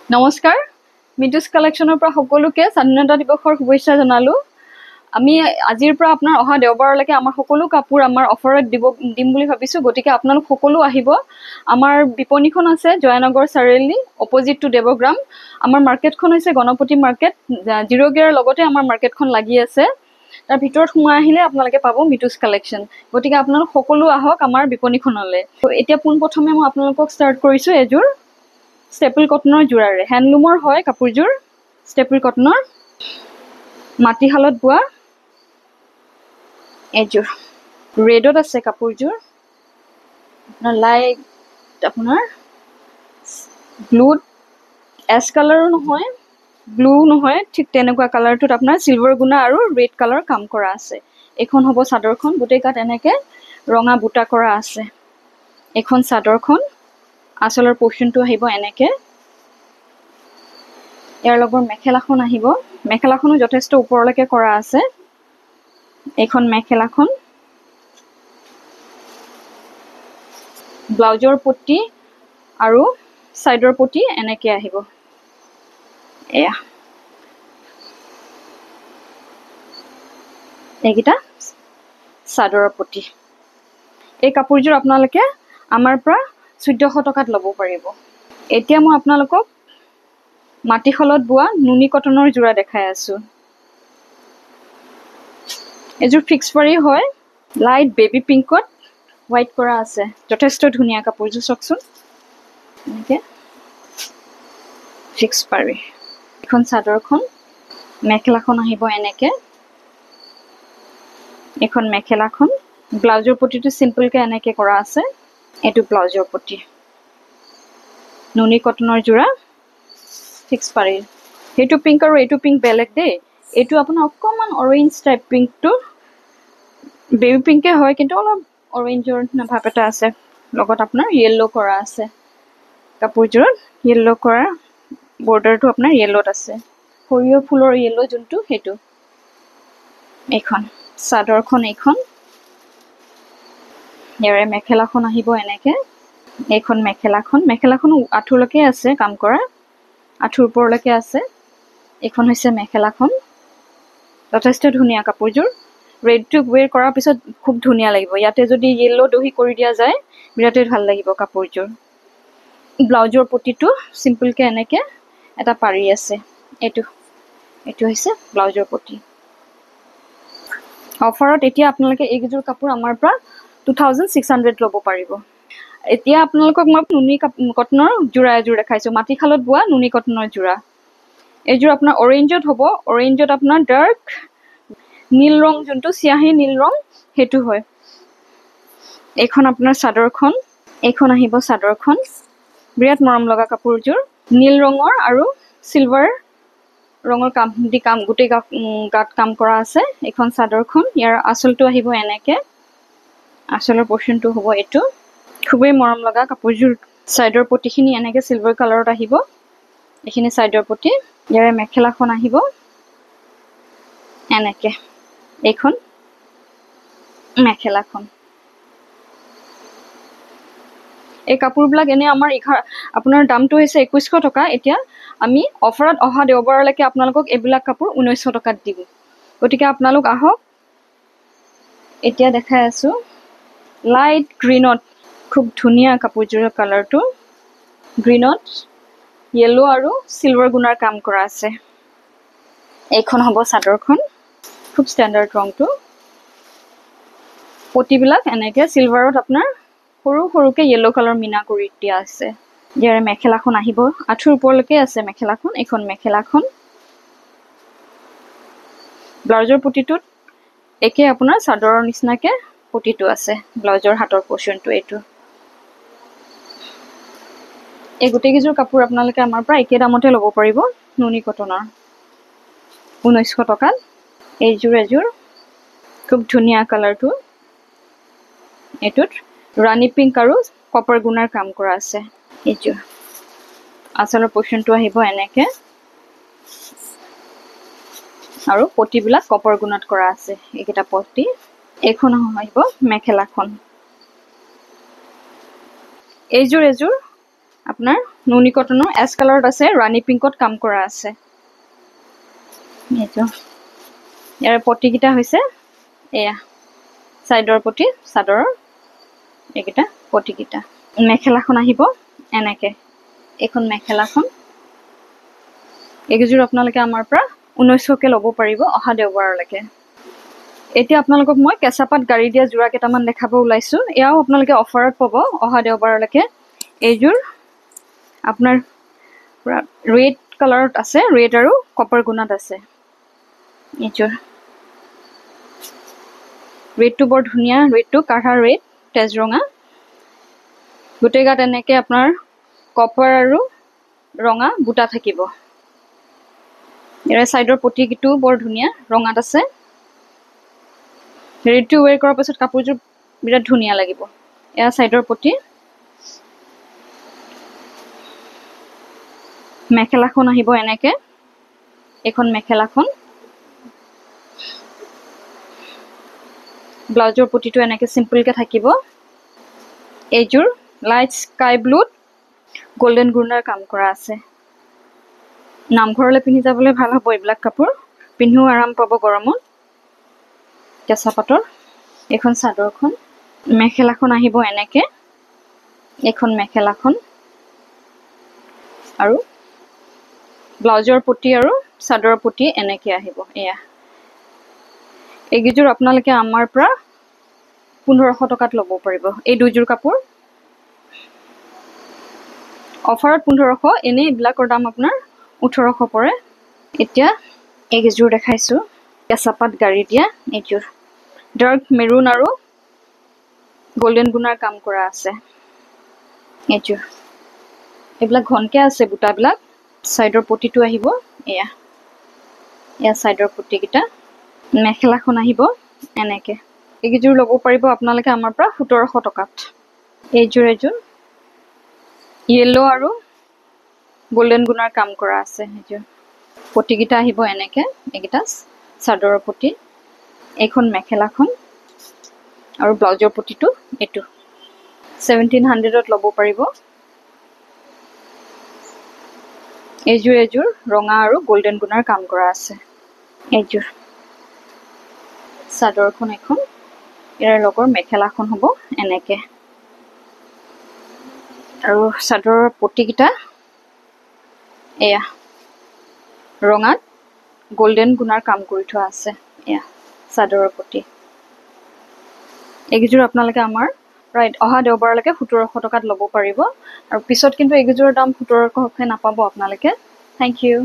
নমস্কাৰ মিটুছ কালেকশ্যনৰ পৰা সকলোকে স্বাধীনতা দিৱসৰ শুভেচ্ছা জনালো আমি আজিৰ পৰা আপোনাৰ অহা দেওবাৰলৈকে আমাৰ সকলো কাপোৰ আমাৰ অফাৰত দিম বুলি ভাবিছো গতিকে আপোনালোক সকলো আহিব আমাৰ বিপণীখন আছে জয়নগৰ চাৰিআলি অপজিট টু দেৱগ্ৰাম আমাৰ মাৰ্কেটখন হৈছে গণপতি মাৰ্কেট জিৰ' গিয়াৰ লগতে আমাৰ মাৰ্কেটখন লাগি আছে তাৰ ভিতৰত সোমাই আহিলে আপোনালোকে পাব মিটুছ কালেকশ্যন গতিকে আপোনালোক সকলো আহক আমাৰ বিপণীখনলৈ এতিয়া পোনপ্ৰথমে মই আপোনালোকক ষ্টাৰ্ট কৰিছো এযোৰ ষ্টেপল কটনৰ জোৰাৰে হ্যান্ডলুমৰ হয় কাপোৰযোৰ ষ্টেপল কটনৰ মাটিশালত বোৱা এযোৰ ৰেডত আছে কাপোৰযোৰ আপোনাৰ লাইট আপোনাৰ ব্লু এছ কালাৰো নহয় ব্লু নহয় ঠিক তেনেকুৱা কালাৰটোত আপোনাৰ সিলভাৰ গুণা আৰু ৰেড কালাৰ কাম কৰা আছে এখন হ'ব চাদৰখন গোটেই গাত এনেকে ৰঙা বুটা কৰা আছে এখন চাদৰখন আচলৰ পোৰ্শনটো আহিব এনেকে ইয়াৰ লগৰ মেখেলাখন আহিব মেখেলাখনো যথেষ্ট ওপৰলৈকে কৰা আছে এখন মেখেলাখন ব্লাউজৰ পটি আৰু সাইডৰ পটি এনেকে আহিব এয়া এইকিটা সাদৰৰ পটি এই কাপোৰযোৰ আপোনালোকে আমাৰ পৰা 1400 টকাত ল'ব পাৰিব এতিয়া মই আপোনালোকক মাটিশালত বোৱা নুনি কটনৰ জোৰা দেখাই আছো এযোৰ ফিক্স পাৰি হয় লাইট বেবি পিংকত হোৱাইট কৰা আছে যথেষ্ট ধুনীয়া কাপোৰযোৰ চকচোন এনেকে ফিক্স পাৰি এখন চাদৰখন মেখেলাখন আহিব এনেকে এখন মেখেলাখন ব্লাউজৰ পটিটো সিম্পলকে এনেকে কৰা আছে এটো ব্লাউজৰ পটি নুনি কটনৰ জোৰা ফিক্স পাৰি হেতু পিংক আৰু এটো পিংক বেলেগ দে এটো আপোনাৰ অকমান অৰেঞ্জ টাইপ পিংকটো বেবি পিংকে হয় কিন্তু অলপ অৰেঞ্জৰ ভাব এটা আছে লগত আপোনাৰ ইয়েলো কৰা আছে কাপোৰযোৰত ইয়েলো কৰা বৰ্ডাৰটো আপোনাৰ ইয়েলোত আছে সৰিয়হ ফুলৰ ইয়েলো যোনটো হেতু এখন চাদৰখন এখন ইয়াৰে মেখেলাখন আহিব এনেকে এখন মেখেলাখন আঁঠুৰলৈকে আছে কাম কৰা আঁঠুৰ ওপৰলৈকে আছে এখন হৈছে মেখেলাখন যথেষ্ট ধুনীয়া কাপোৰযোৰ ৰেড টু ওৱেৰ কৰাৰ পিছত খুব ধুনীয়া লাগিব ইয়াতে যদি ইয়েলো দহি কৰি দিয়া যায় বিৰাটেই ভাল লাগিব কাপোৰযোৰ ব্লাউজৰ পটিটো সিম্পলকে এনেকে এটা পাৰি আছে এটো হৈছে ব্লাউজৰ পটি অফাৰত এতিয়া আপোনালোকে এইযোৰ কাপোৰ আমাৰ পৰা 2600 ল'ব পাৰিব এতিয়া আপোনালোকক মই নুনি কটনৰ জোৰা এযোৰ দেখাইছো মাটিশালত বোৱা নুনি কটনৰ জোৰা এইযোৰ আপোনাৰ অৰেঞ্জত হ'ব অৰেঞ্জত আপোনাৰ ডাৰ্ক নীল ৰং যোনটো সিয়াহী নীল ৰং হেতু হয় এখন আপোনাৰ চাদৰখন এখন আহিব চাদৰখন বিৰাট মৰম লগা কাপোৰযোৰ নীল ৰঙৰ আৰু সিলভাৰ ৰঙৰ কাম গোটেই গাত কাম কৰা আছে এখন চাদৰখন ইয়াৰ আঁচলটো আহিব এনেকে আঁচলৰ পোৰ্শনটো হ'ব এটো খুবেই মৰম লগা কাপোৰযোৰ সাইডৰ পটিখিনি এনেকে সিলভাৰ কালাৰত আহিব এখিনি সাইডৰ পটি ইয়াৰে মেখেলাখন আহিব এনেকে এখন মেখেলাখন এই কাপোৰবিলাক এনে আমাৰ আপোনাৰ দামটো হৈছে 2100 টকা এতিয়া আমি অফাৰত অহা দেওবাৰলৈকে আপোনালোকক এইবিলাক কাপোৰ 1900 টকাত দিম গতিকে আপোনালোক আহক এতিয়া দেখাই আছো লাইট গ্ৰীনত খুব ধুনীয়া কাপোৰযোৰৰ কালাৰটো গ্ৰীনত ইয়েলো আৰু সিলভাৰ গুণাৰ কাম কৰা আছে এইখন হ'ব চাদৰখন খুব ষ্টেণ্ডাৰ্ড ৰংটো পটিবিলাক এনেকে সিলভাৰত আপোনাৰ সৰু সৰুকে ইয়েলো কালাৰ মিনা কৰি দিয়া আছে ইয়াৰে মেখেলাখন আহিব আঁঠুৰ ওপৰলৈকে আছে মেখেলাখন এখন মেখেলাখন ব্লাউজৰ পটিটোত একে আপোনাৰ চাদৰৰ নিচিনাকে পটিটো আছে ব্লাউজৰ হাতৰ পোৰ্শনটো এটো এই গোটেইকেইযোৰ কাপোৰ আপোনালোকে আমাৰ পৰা একে দামতে ল'ব পাৰিব নুনি কটনৰ 1900 টকাত এযোৰ খুব ধুনীয়া কালাৰটো এটোত ৰাণী পিংক আৰু কপাৰ গুণাৰ কাম কৰা আছে এযোৰ আঁচলৰ পোৰ্শনটো আহিব এনেকে আৰু পটিবিলাক কপাৰ গুণত কৰা আছে এইকেইটা পটি এখন আহিব মেখেলাখন এইযোৰ আপোনাৰ নুনি কটনৰ এছ কালাৰত আছে, ৰাণী পিংকত কাম কৰা আছে। এইটো ইয়াৰ পটিকেইটা হৈছে এয়া চাইডৰ পটি, চাদৰৰ এইকেইটা পটিকেইটা। মেখেলাখন আহিব এনেকে, এইখন মেখেলাখন। এইকেইযোৰ আপোনালোকে আমাৰ পৰা 1900কে ল'ব পাৰিব অহা দেওবাৰলৈকে। এতিয়া আপোনালোকক মই কেঁচা পাত গাড়ী দিয়া যোৰা কেইটামান দেখাব ওলাইছো। এয়াও আপোনালোকে অফাৰত পাব অহা দেওবাৰলৈকে। এইযোৰ আপোনাৰ পুৰা ৰেড কালাৰত আছে, ৰেড আৰু কপাৰ গুণাত আছে। এইযোৰ ৰেডটো বৰ ধুনীয়া, ৰেডটো কাঢ়া ৰেড, তেজৰঙা। গোটেই গাত এনেকে আপোনাৰ কপাৰ আৰু ৰঙা বুটা থাকিব। ইয়াৰ চাইডৰ পটিটো বৰ ধুনীয়া, ৰঙাত আছে। ৰেডটো ৱেৰ কৰাৰ পাছত কাপোৰযোৰ বিৰাট ধুনীয়া লাগিব। এয়া চাইডৰ পটি। মেখেলাখন আহিব এনেকে, এইখন মেখেলাখন। ব্লাউজৰ পটিটো এনেকে চিম্পলকে থাকিব। এইযোৰ লাইট স্কাই ব্লুত গোল্ডেন গুণাৰ কাম কৰা আছে। নামঘৰলৈ পিন্ধি যাবলৈ ভাল হ'ব এইবিলাক কাপোৰ, পিন্ধিও আৰাম পাব গৰমত। কেঁচা পাতৰ এইখন চাদৰখন। মেখেলাখন আহিব এনেকে, এইখন মেখেলাখন। আৰু ব্লাউজৰ পটি আৰু চাদৰৰ পটি এনেকে আহিব। এয়া এইকেইযোৰ আপোনালোকে আমাৰ পৰা 1500 টকাত ল'ব পাৰিব। এই দুইযোৰ কাপোৰ অফাৰত 1500, এনেই এইবিলাকৰ দাম আপোনাৰ 1800 পৰে। এতিয়া এইকেইযোৰ দেখাইছো, কেঁচা পাত গাড়ী দিয়া। এইযোৰ ডাৰ্ক মেৰুন আৰু গোল্ডেন গুণাৰ কাম কৰা আছে। এইযোৰ এইবিলাক ঘনকে আছে বুটাবিলাক। চাইডৰ পটিটো আহিব এয়া, এয়া চাইডৰ পটিকেইটা। মেখেলাখন আহিব এনেকে। এইকেইযোৰ ল'ব পাৰিব আপোনালোকে আমাৰ পৰা 1700 টকাত। এইযোৰ য়েল্লো আৰু গোল্ডেন গুণাৰ কাম কৰা আছে। এইযোৰ পটিকেইটা আহিব এনেকে, এইকেইটা চাদৰৰ পটি। এইখন মেখেলাখন আৰু ব্লাউজৰ পটিটো এইটো 1700ত ল'ব পাৰিব। এইযোৰ ৰঙা আৰু গোল্ডেন গুণাৰ কাম কৰা আছে। এইযোৰ চাদৰখন এখন, ইয়াৰ লগৰ মেখেলাখন হ'ব এনেকে। আৰু চাদৰৰ পটিকেইটা এয়া ৰঙাত গোল্ডেন গুণাৰ কাম কৰি থোৱা আছে। এয়া চাদৰৰ পটি। এইকেইযোৰ আপোনালোকে আমাৰ প্ৰায় অহা দেওবাৰলৈকে 1700 টকাত ল'ব পাৰিব। আৰু পিছত কিন্তু এইকেইযোৰৰ দাম 1700কে নাপাব আপোনালোকে। Thank U.